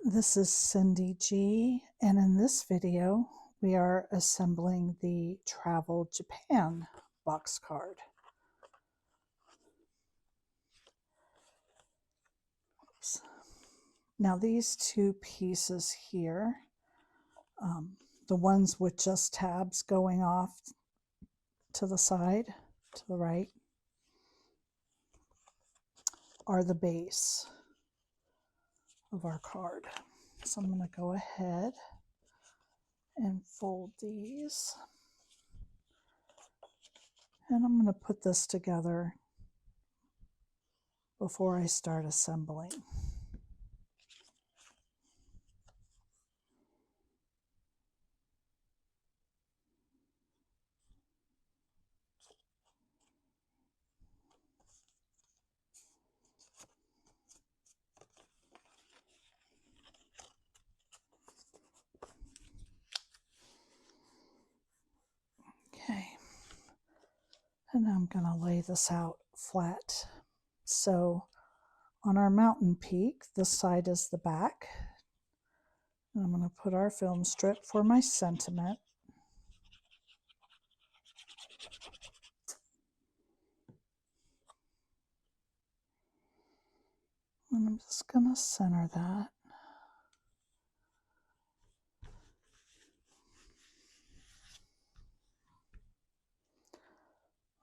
This is Cyndy G, and in this video we are assembling the Travel Japan box card. Oops. Now these two pieces here, the ones with just tabs going off to the side, to the right, are the base of our card. So I'm going to go ahead and fold these. And I'm going to put this together before I start assembling. Okay, and now I'm going to lay this out flat. So on our mountain peak, this side is the back. And I'm going to put our film strip for my sentiment. And I'm just going to center that.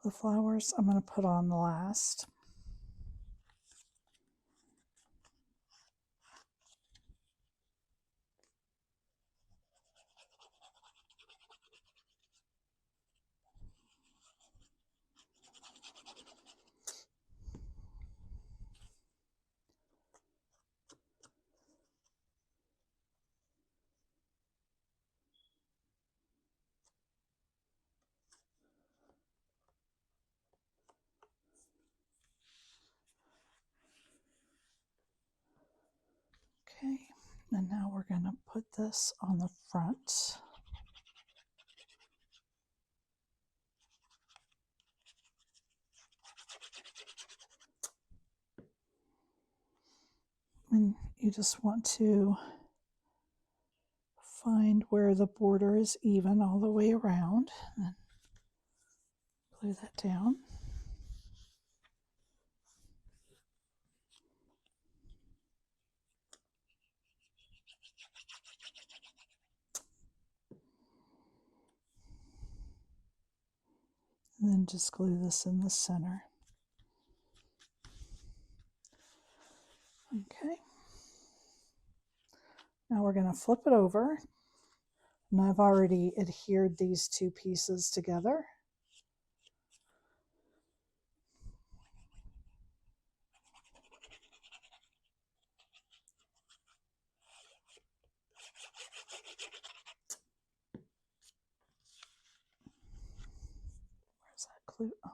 The flowers I'm going to put on last. Okay, and now we're going to put this on the front. And you just want to find where the border is even all the way around and glue that down. And then just glue this in the center. Okay. Now we're going to flip it over. And I've already adhered these two pieces together. Where's that glue? Oh.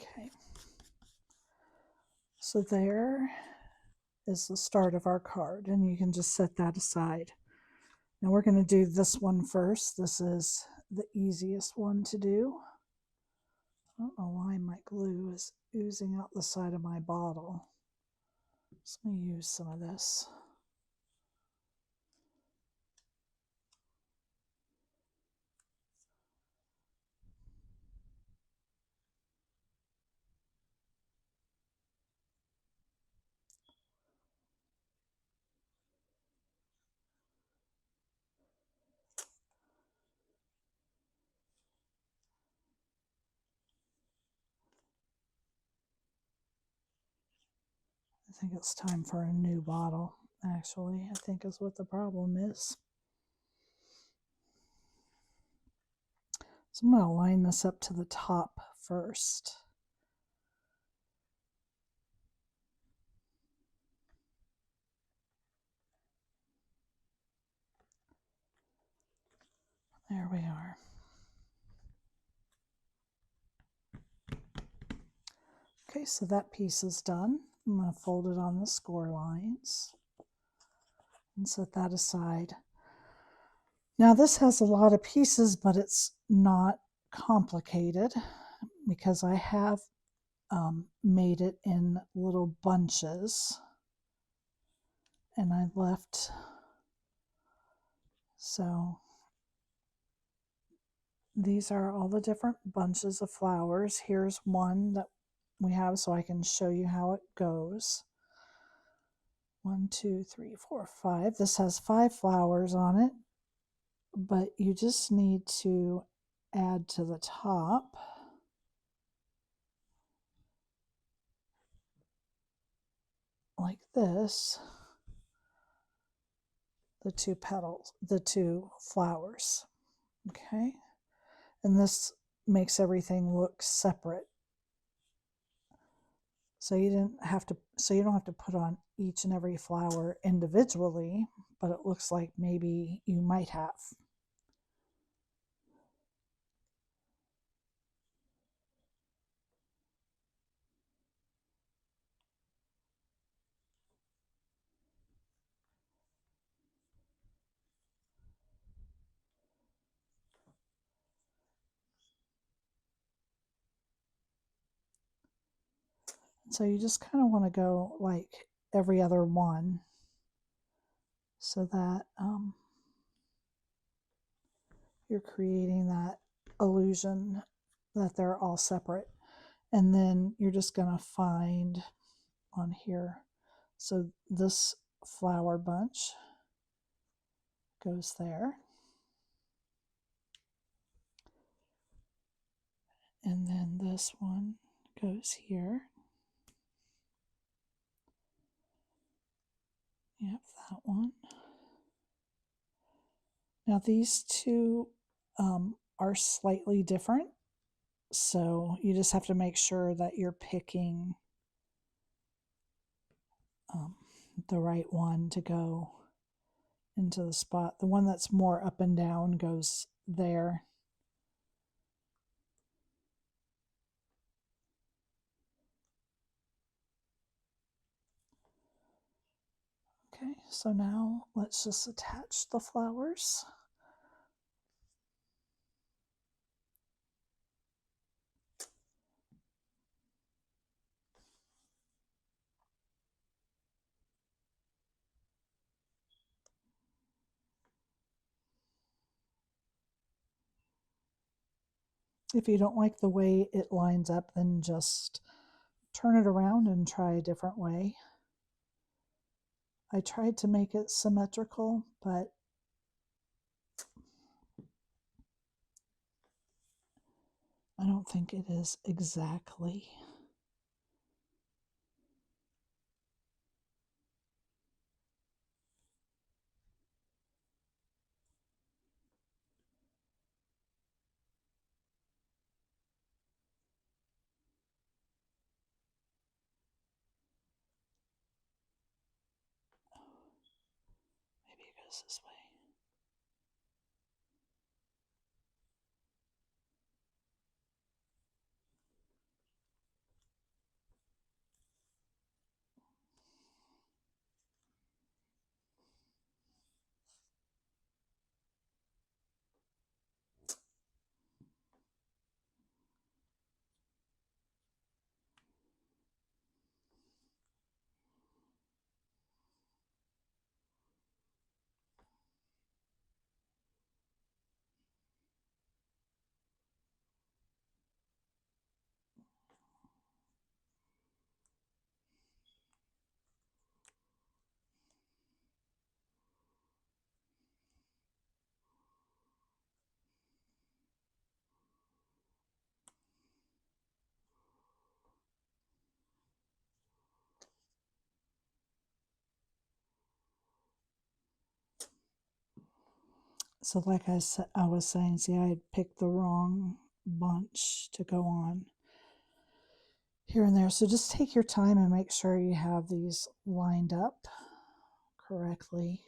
Okay. So there is the start of our card, and you can just set that aside. Now we're going to do this one first. This is the easiest one to do. I don't know why my glue is oozing out the side of my bottle. So I'm going to use some of this. I think it's time for a new bottle, actually, I think is what the problem is. So I'm going to line this up to the top first. There we are. Okay, so that piece is done. I'm going to fold it on the score lines. and set that aside. Now this has a lot of pieces, but it's not complicated because I have made it in little bunches, and I left, so these are all the different bunches of flowers. Here's one that we have so I can show you how it goes. 1, 2, 3, 4, 5. This has 5 flowers on it, but you just need to add to the top like this the 2 petals, the 2 flowers. Okay, and this makes everything look separate. So you don't have to put on each and every flower individually, but it looks like maybe you might have. So you just kind of want to go like every other one so that you're creating that illusion that they're all separate. And then you're just going to find on here. So this flower bunch goes there. And then this one goes here. Yep, that one. Now these two are slightly different, so you just have to make sure that you're picking the right one to go into the spot. The one that's more up and down goes there. Okay, so now let's just attach the flowers. If you don't like the way it lines up, then just turn it around and try a different way. I tried to make it symmetrical, but I don't think it is exactly. Maybe it goes this way. So like I was saying, see, I picked the wrong bunch to go on here and there. So just take your time and make sure you have these lined up correctly.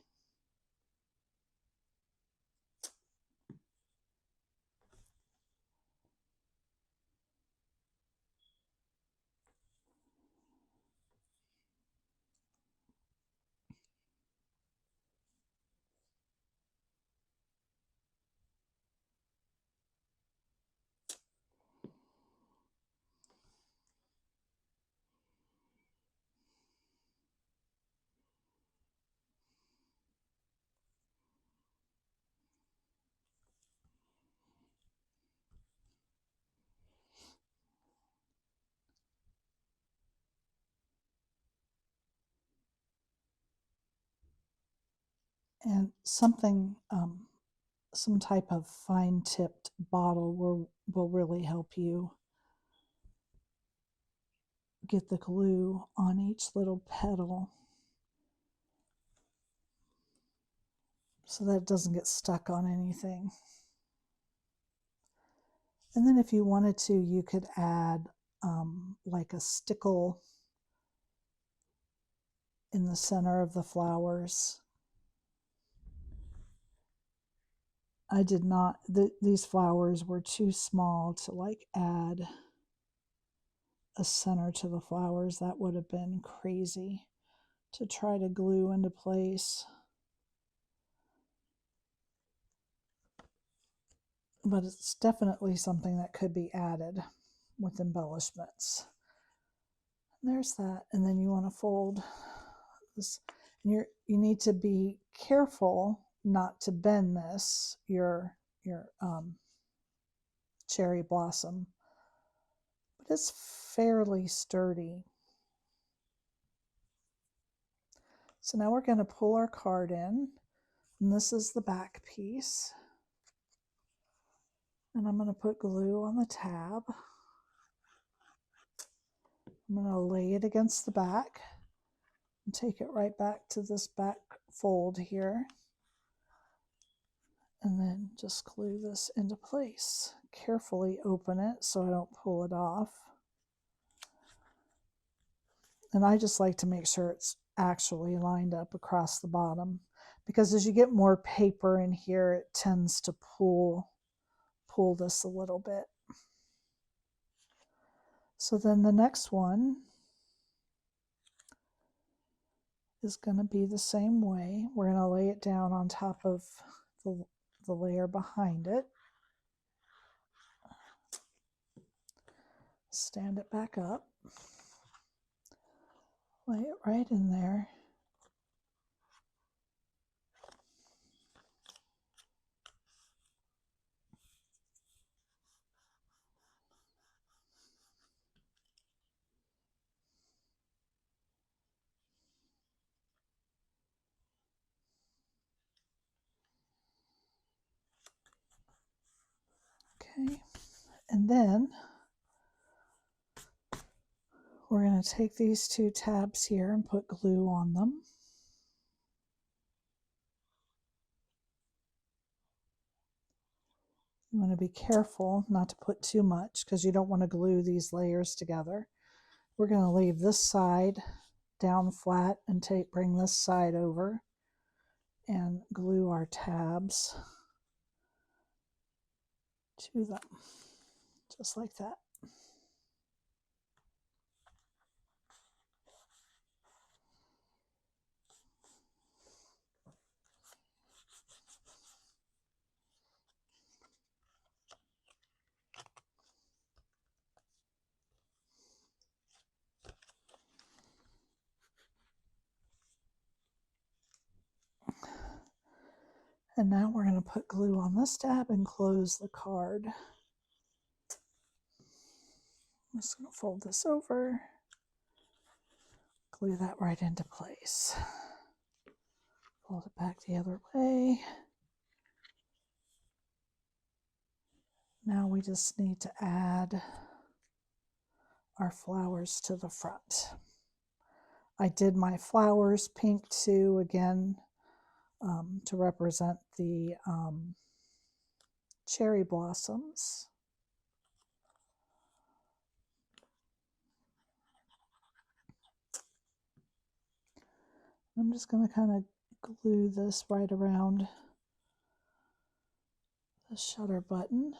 And something, some type of fine-tipped bottle will really help you get the glue on each little petal so that it doesn't get stuck on anything. And then if you wanted to, you could add like a stickle in the center of the flowers. I did not, these flowers were too small to like add a center to the flowers. That would have been crazy to try to glue into place. But it's definitely something that could be added with embellishments. And there's that. And then you want to fold this. And you need to be careful not to bend this, your cherry blossom. But it's fairly sturdy. So now we're going to pull our card in. And this is the back piece. And I'm going to put glue on the tab. I'm going to lay it against the back and take it right back to this back fold here. And then just glue this into place. Carefully open it so I don't pull it off. And I just like to make sure it's actually lined up across the bottom, because as you get more paper in here, it tends to pull this a little bit. So then the next one is going to be the same way. We're going to lay it down on top of the layer behind it. Stand it back up. Lay it right in there. Okay, and then we're going to take these two tabs here and put glue on them. You want to be careful not to put too much because you don't want to glue these layers together. We're going to leave this side down flat and bring this side over and glue our tabs to them, just like that. And now we're going to put glue on this tab and close the card. I'm just going to fold this over, glue that right into place. Fold it back the other way. Now we just need to add our flowers to the front. I did my flowers pink too, again, to represent the cherry blossoms. I'm just going to kind of glue this right around the shutter button.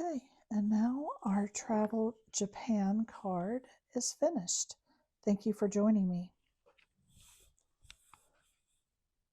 Okay, and now our Travel Japan card is finished. Thank you for joining me.